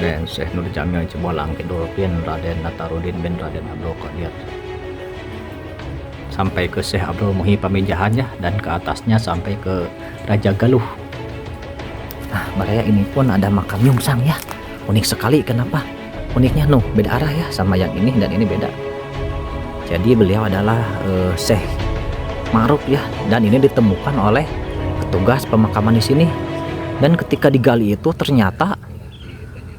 Raden Syekh Nur Jamil Cibolang Kidul bin Raden Natarudin bin Raden Abdul Qadir sampai ke Syekh Abdul Muhi Pamijahan ya, dan ke atasnya sampai ke Raja Galuh. Nah Baraya ini pun ada makam Nyungsang ya, unik sekali. Kenapa uniknya? Beda arah ya sama yang ini, dan ini beda. Jadi beliau adalah Syekh Ma'ruf ya, dan ini ditemukan oleh petugas pemakaman di sini. Dan ketika digali itu ternyata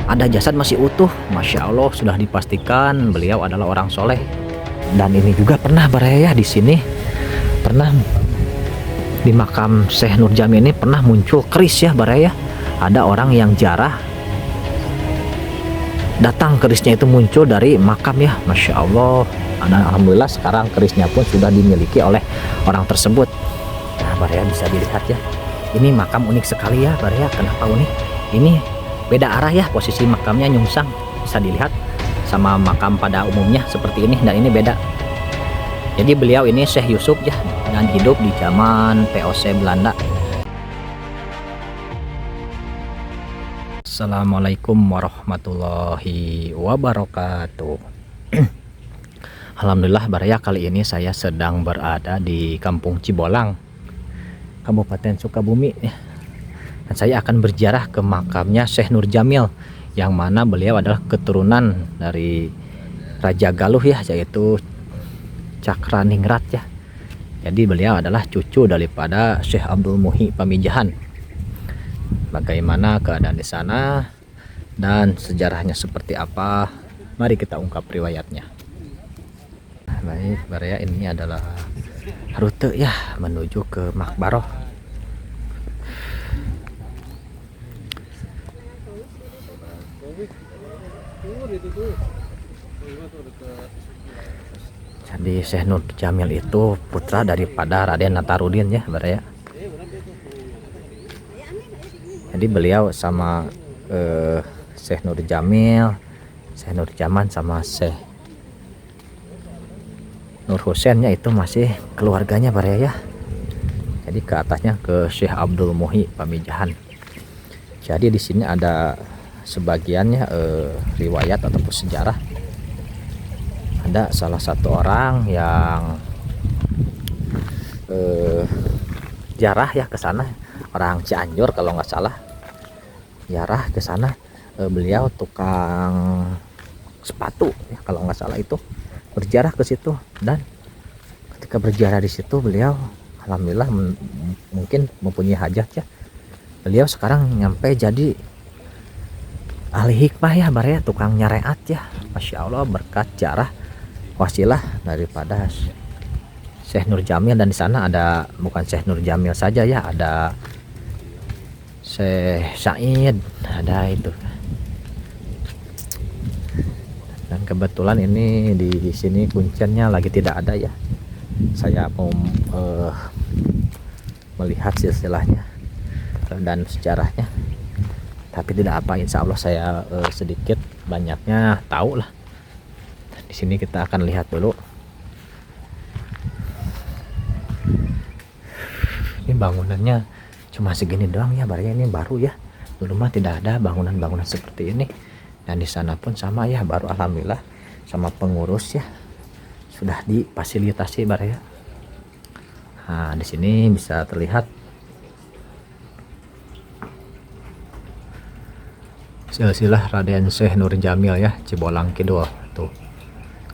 ada jasad masih utuh. Masya Allah, sudah dipastikan beliau adalah orang soleh. Dan ini juga pernah Baraya ya, di sini pernah di makam Syekh Nur Jamil ini pernah muncul keris ya Baraya. Ada orang yang jarah datang, kerisnya itu muncul dari makam ya, Masya Allah. Alhamdulillah sekarang kerisnya pun sudah dimiliki oleh orang tersebut. Nah Baraya bisa dilihat ya, ini makam unik sekali ya Baraya. Kenapa unik? Ini beda arah ya, posisi makamnya Nyungsang, bisa dilihat sama makam pada umumnya seperti ini, dan ini beda. Jadi beliau ini Syekh Yusuf ya, dan hidup di zaman VOC Belanda. Assalamualaikum warahmatullahi wabarakatuh. Alhamdulillah Baraya, kali ini saya sedang berada di Kampung Cibolang, Kabupaten Sukabumi ya. Dan saya akan berziarah ke makamnya Syekh Nur Jamil, yang mana beliau adalah keturunan dari Raja Galuh ya, yaitu Cakraningrat ya. Jadi beliau adalah cucu daripada Syekh Abdul Muhi Pamijahan. Bagaimana keadaan di sana dan sejarahnya seperti apa, mari kita ungkap riwayatnya. Baik Baraya, ini adalah rute ya menuju ke Makbaroh. Jadi Syekh Nur Jamil itu putra daripada Raden Natarudin ya Baraya. Jadi beliau sama Syekh Nur Jamil, Syekh Nur Jaman sama Syekh Nur Husainnya itu masih keluarganya Baraya ya. Jadi ke atasnya ke Syekh Abdul Muhi Pamijahan. Jadi di sini ada sebagiannya riwayat ataupun sejarah. Ada salah satu orang yang jarah ya ke sana, orang Cianjur kalau nggak salah, jarah ke sana. Beliau tukang sepatu ya kalau nggak salah, itu berjarah ke situ. Dan ketika berjarah di situ beliau alhamdulillah mungkin mempunyai hajat ya. Beliau sekarang nyampe jadi ahli hikmah ya Baraya, tukang nyareat ya. Masya Allah, berkat jarah wasilah daripada Syekh Nur Jamil. Dan di sana ada bukan Syekh Nur Jamil saja ya, ada Syekh Said, ada itu. Dan kebetulan ini di sini kuncinya lagi tidak ada ya. Saya mau melihat silsilahnya dan sejarahnya, tapi tidak apa, insya Allah saya sedikit banyaknya tahu lah. Di sini kita akan lihat dulu. Ini bangunannya cuma segini doang ya Baraya, ini baru ya. Dulu mah tidak ada bangunan-bangunan seperti ini. Dan di sana pun sama ya, baru alhamdulillah sama pengurus ya sudah difasilitasi Baraya. Nah di sini bisa terlihat silsilah Raden Syekh Nur Jamil ya, Cibolang Kidul tuh.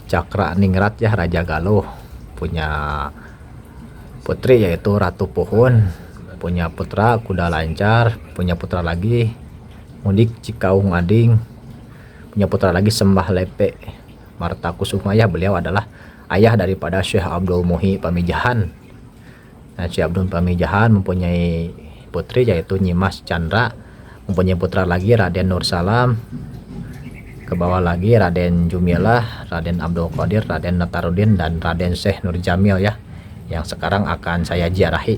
Cakraningrat ya, Raja Galuh, punya putri yaitu Ratu Puhun, punya putra Kuda Lancar, punya putra lagi Mudik Cikaung Ading, punya putra lagi Sembah Lepe Marta Kusuma ya. Beliau adalah ayah daripada Syekh Abdul Muhi Pamijahan. Nah, Syekh Abdul Pamijahan mempunyai putri yaitu Nyimas Chandra, mempunyai putra lagi Raden Nur Salam, ke bawah lagi Raden Jumilah, Raden Abdul Qadir, Raden Natarudin, dan Raden Syekh Nur Jamil ya, yang sekarang akan saya ziarahi.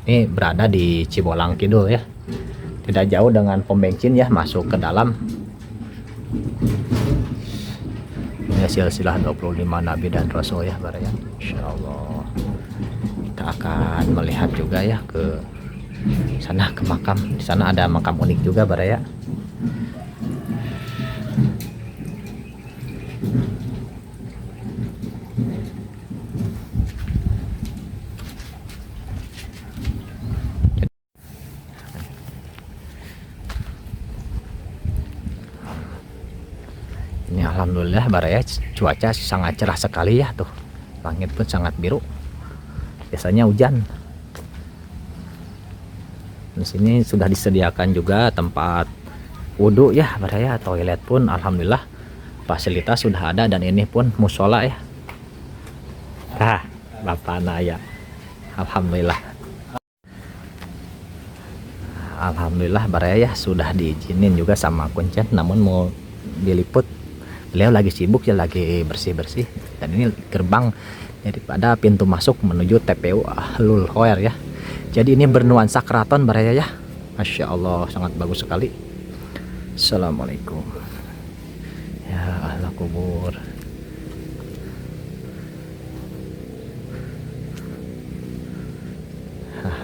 Ini berada di Cibolang Kidul ya, tidak jauh dengan pom bensin ya, masuk ke dalam. Ini silsilah 25 Nabi dan Rasul ya Baraya. Insyaallah kita akan melihat juga ya ke sana, ke makam. Di sana ada makam unik juga Baraya. alhamdulillah baraya cuaca sangat cerah sekali ya tuh. Langit pun sangat biru. Biasanya hujan. Di sini sudah disediakan juga tempat wudhu ya baraya, toilet pun alhamdulillah fasilitas sudah ada, dan ini pun musola ya. Bapak Naya, alhamdulillah. Alhamdulillah baraya ya sudah diizinin juga sama kuncen, namun mau diliput beliau lagi sibuk ya, lagi bersih-bersih. Dan ini gerbang daripada pintu masuk menuju TPU Ahlul Khair ya. Jadi ini bernuansa keraton baraya ya. Masya Allah, sangat bagus sekali. Assalamualaikum ya ahla kubur.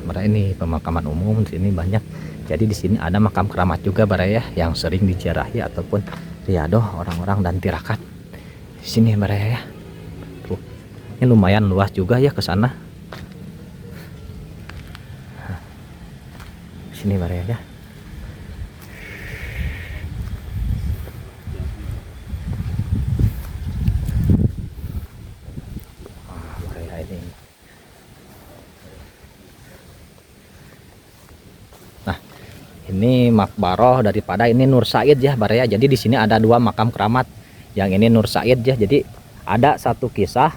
Baraya ini pemakaman umum, di sini banyak. Jadi di sini ada makam keramat juga baraya yang sering diziarahi ataupun riadoh orang-orang dan tirakat. Di sini baraya ya. Tuh, ini lumayan luas juga ya ke sana. Di sini baraya ya. Ini makbaroh daripada ini Nur Said ya baraya. Jadi di sini ada dua makam keramat. Yang ini Nur Said ya. Jadi ada satu kisah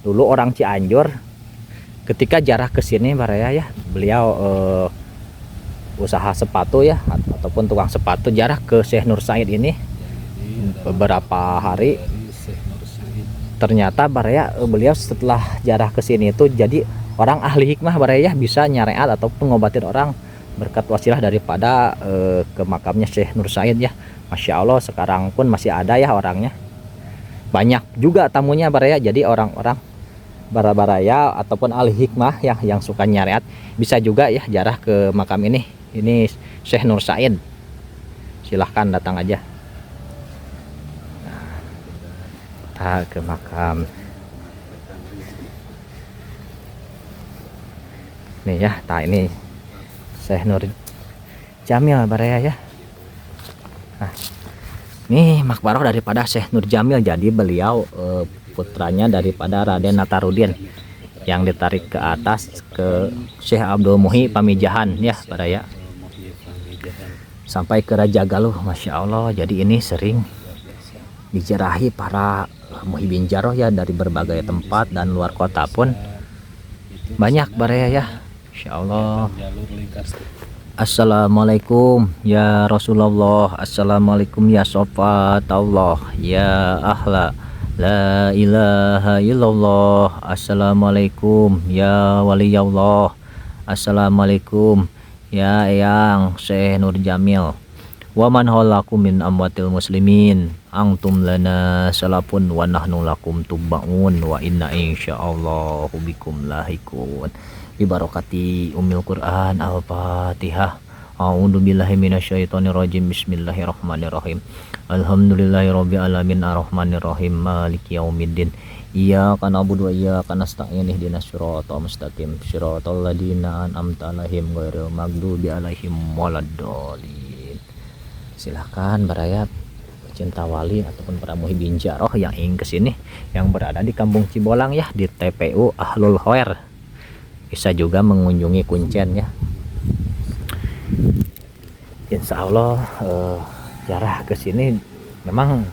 dulu orang Cianjur ketika jarah ke sini baraya ya. Beliau usaha sepatu ya, ataupun tukang sepatu, jarah ke Syekh Nur Said ini beberapa hari. Ternyata baraya beliau setelah jarah ke sini itu jadi orang ahli hikmah baraya, bisa nyareat ataupun ngobatin orang berkat wasilah daripada ke makamnya Syekh Nur Said ya. Masya Allah, sekarang pun masih ada ya orangnya. Banyak juga tamunya baraya. Jadi orang-orang baraya ataupun ahli hikmah yang suka nyariat bisa juga ya jarah ke makam ini. Ini Syekh Nur Said. Silahkan datang aja. Nah, ke makam nih ya. Nah ini Syekh Nur Jamil baraya ya. Nah, ini makbaroh daripada Syekh Nur Jamil. Jadi beliau putranya daripada Raden Natarudin yang ditarik ke atas ke Syekh Abdul Muhi Pamijahan ya baraya, sampai ke Raja Galuh. Masya Allah. Jadi ini sering dijarahi para muhibin jaroh ya, dari berbagai tempat dan luar kota pun banyak baraya ya. Insya Allah. Assalamualaikum ya Rasulullah. Assalamualaikum ya Sofatullah ya ahla la ilaha illallah. Assalamualaikum ya waliyallah. Assalamualaikum ya Eyang Syekh Nur Jamil. Wa man halakum min amwatil muslimin antum lana salafun wa nahnu lakum tubbaun wa inna insyaallah bikum lahikun. Bibarakati Ummul Quran Al-Fatihah. A'udzu billahi minasyaitonir rajim. Bismillahirrahmanirrahim. Alhamdulillahirabbil alamin arrahmanir rahim maliki yaumiddin. Iyyaka na'budu wa iyyaka nasta'in ihdinas siratal mustaqim siratal ladzina an'amta 'alaihim ghairil maghdubi 'alaihim waladdallin. Silahkan baraya cinta wali ataupun para muhibin jaroh yang ingin kesini, yang berada di Kampung Cibolang ya, di TPU Ahlul Khair, bisa juga mengunjungi kuncen ya. Insya Allah jarah ke sini memang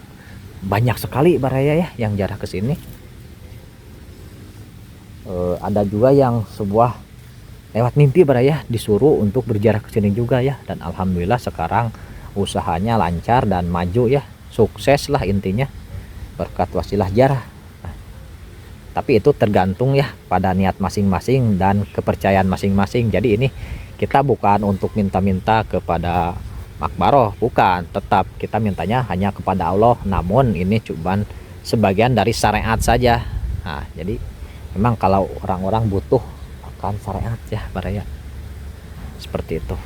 banyak sekali baraya ya yang jarah ke sini. Ada juga yang sebuah lewat mimpi baraya disuruh untuk berjarah ke sini juga ya, dan alhamdulillah sekarang usahanya lancar dan maju ya, sukses lah intinya berkat wasilah jarah. Tapi itu tergantung ya pada niat masing-masing dan kepercayaan masing-masing. Jadi ini kita bukan untuk minta-minta kepada makbaroh, bukan. Tetap kita mintanya hanya kepada Allah. Namun ini cuman sebagian dari syariat saja. Nah, jadi memang kalau orang-orang butuh akan syariat ya baraya. Seperti itu.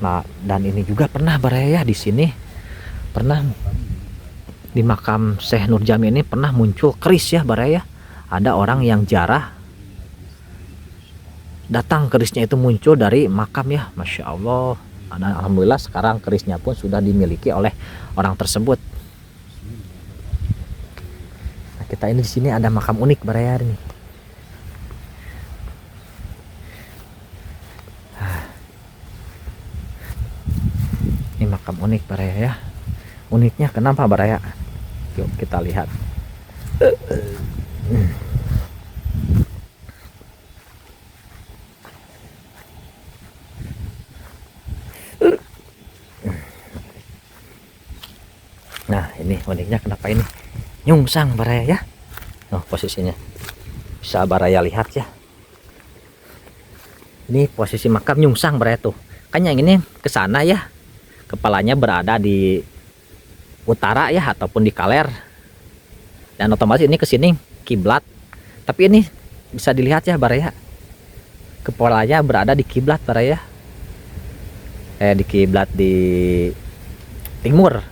Nah, dan ini juga pernah baraya di sini pernah di makam Syekh Nur Jamil ini pernah muncul keris ya baraya. Ada orang yang jarah datang, kerisnya itu muncul dari makam ya. Masya Allah. Alhamdulillah sekarang kerisnya pun sudah dimiliki oleh orang tersebut. Nah, kita ini di sini ada makam unik Baraya nih. Ini makam unik Baraya ya. Uniknya kenapa Baraya? Yuk kita lihat. Nah ini uniknya kenapa ini nyungsang Baraya ya. Oh posisinya bisa Baraya lihat ya. Ini posisi makam nyungsang Baraya tuh. Kan yang ini ke sana ya. Kepalanya berada di utara ya ataupun di kaler. Dan otomatis ini ke sini kiblat. Tapi ini bisa dilihat ya Baraya. Kepalanya berada di kiblat Baraya. Di kiblat di timur.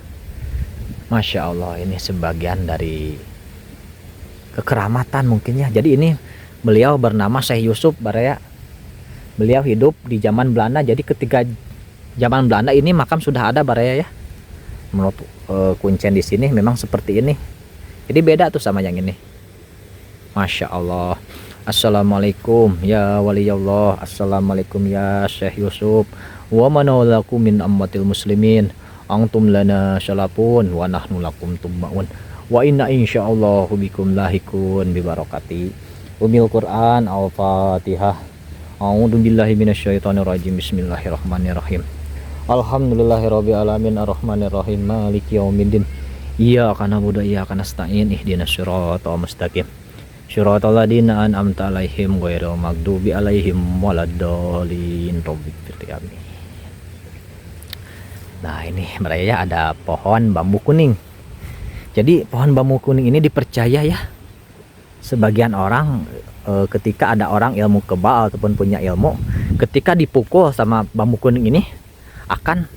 Masya Allah, ini sebagian dari kekeramatan mungkin ya. Jadi ini beliau bernama Syekh Yusuf Baraya. Beliau hidup di zaman Belanda. Jadi ketika zaman Belanda ini makam sudah ada Baraya ya. Menurut kuncen di sini memang seperti ini. Jadi beda tuh sama yang ini. Masya Allah. Assalamualaikum ya waliyallah. Assalamualaikum ya Syekh Yusuf. Wa manawlakum min ammatil muslimin. Antum lana syalapun wa nahnu lakum tummaun. Wa inna insyaallahu bikum lahikun bi barakati umil Quran al-Fatihah. A'udzu billahi minasyaitonir rajim. Bismillahirrahmanirrahim. Alhamdulillahirabbil alamin arrahmanir rahim maliki yaumiddin. Iyyaka na'budu wa iyyaka nasta'in ihdinas siratal mustaqim. Siratal ladzina an'amta 'alaihim ghairil maghdubi 'alaihim waladdallin. Amin. Nah ini Baraya ada pohon bambu kuning. Jadi pohon bambu kuning ini dipercaya ya, sebagian orang ketika ada orang ilmu kebal ataupun punya ilmu, ketika dipukul sama bambu kuning ini akan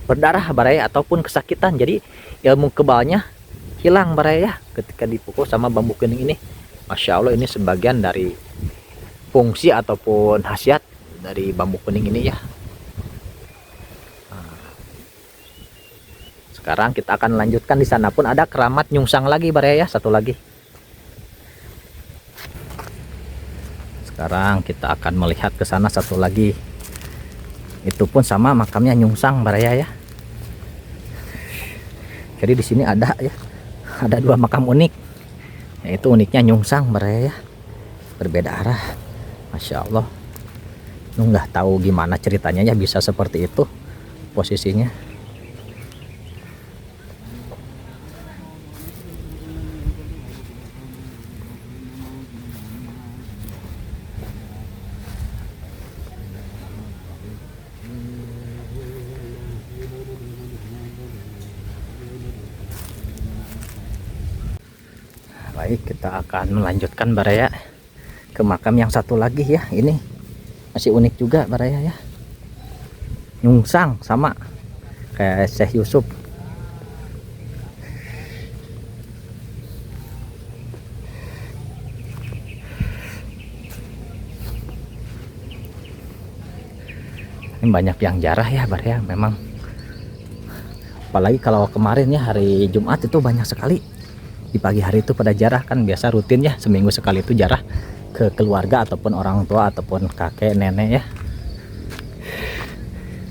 berdarah Baraya ataupun kesakitan. Jadi ilmu kebalnya hilang Baraya ketika dipukul sama bambu kuning ini. Masya Allah, ini sebagian dari fungsi ataupun khasiat dari bambu kuning ini ya. Sekarang kita akan lanjutkan, di sana pun ada keramat nyungsang lagi Baraya ya, satu lagi. Sekarang kita akan melihat ke sana satu lagi. Itu pun sama makamnya nyungsang Baraya ya. Jadi di sini ada ya, ada dua makam unik. Yaitu uniknya nyungsang Baraya ya. Berbeda arah. Masya Allah. Nggak tahu gimana ceritanya ya bisa seperti itu posisinya. Baik, kita akan melanjutkan Baraya ke makam yang satu lagi ya. Ini masih unik juga Baraya ya. Nyungsang sama kayak Syekh Yusuf. Ini banyak yang jarah ya Baraya memang. Apalagi kalau kemarin ya hari Jumat itu banyak sekali. Di pagi hari itu pada jarah, kan biasa rutin ya seminggu sekali itu jarah ke keluarga ataupun orang tua ataupun kakek nenek ya.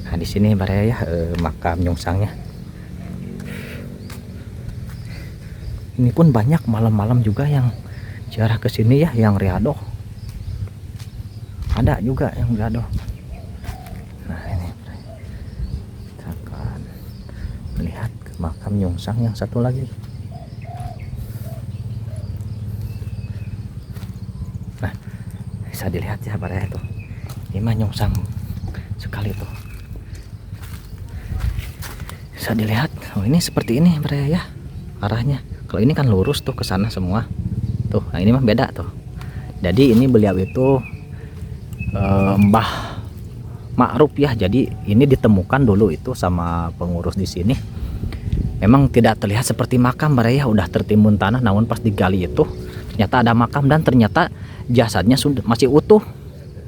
Nah di sini Baraya ya makam nyungsangnya. Ini pun banyak malam-malam juga yang jarah ke sini ya, yang riadoh. Ada juga yang riadoh. Nah ini kita akan melihat ke makam nyungsang yang satu lagi. Bisa dilihat ya Baraya tuh, ini mah nyungsang sekali tuh, bisa dilihat. Oh ini seperti ini Baraya ya arahnya. Kalau ini kan lurus tuh ke sana semua tuh. Nah ini mah beda tuh. Jadi ini beliau itu Mbah Ma'ruf ya. Jadi ini ditemukan dulu itu sama pengurus di sini. Memang tidak terlihat seperti makam Baraya, udah tertimbun tanah. Namun pas digali itu ternyata ada makam, dan ternyata jasadnya sudah masih utuh.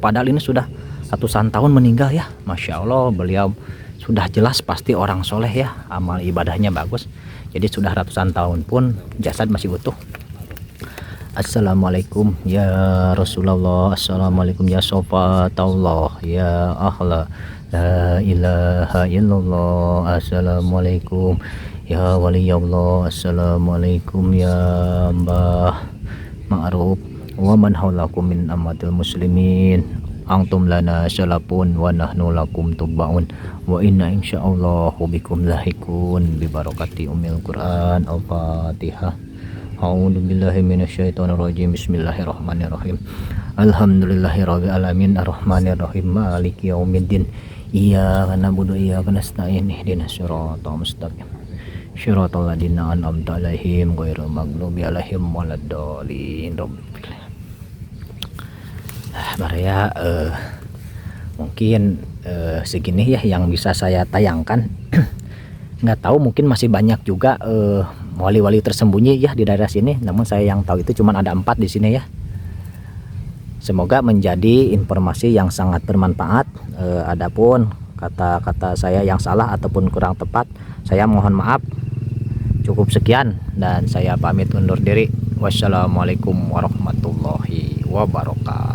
Padahal ini sudah ratusan tahun meninggal ya. Masya Allah, beliau sudah jelas pasti orang soleh ya, amal ibadahnya bagus. Jadi sudah ratusan tahun pun jasad masih utuh. Assalamualaikum ya Rasulullah, assalamualaikum ya Sofatullah, ya ahla la ilaha illallah, assalamualaikum ya waliyullah, assalamualaikum ya Mbah Ma'ruf wa man haulakum min ammatil muslimin, antum lana salafun wa nahnu lakum tubbaun wa inna insyaallahu bikum lahikun bi barakati ummil Quran. Al-Fatihah. A'udzu billahi minasyaitonir rajim. Bismillahirrahmanirrahim. Alhamdulillahirabbil alamin arrahmanir rahim maliki yaumiddin. Iyyaka na'budu wa iyyaka nasta'in ihdinas siratal mustaqim. Shiratal ladzina an'amta 'alaihim ghairil maghdubi 'alaihim waladdallin. Maria, mungkin segini ya yang bisa saya tayangkan. Nggak tahu, mungkin masih banyak juga wali-wali tersembunyi ya di daerah sini, namun saya yang tahu itu cuma ada 4 di sini ya. Semoga menjadi informasi yang sangat bermanfaat. Adapun kata-kata saya yang salah ataupun kurang tepat, saya mohon maaf. Cukup sekian dan saya pamit undur diri. Wassalamualaikum warahmatullahi wabarakatuh.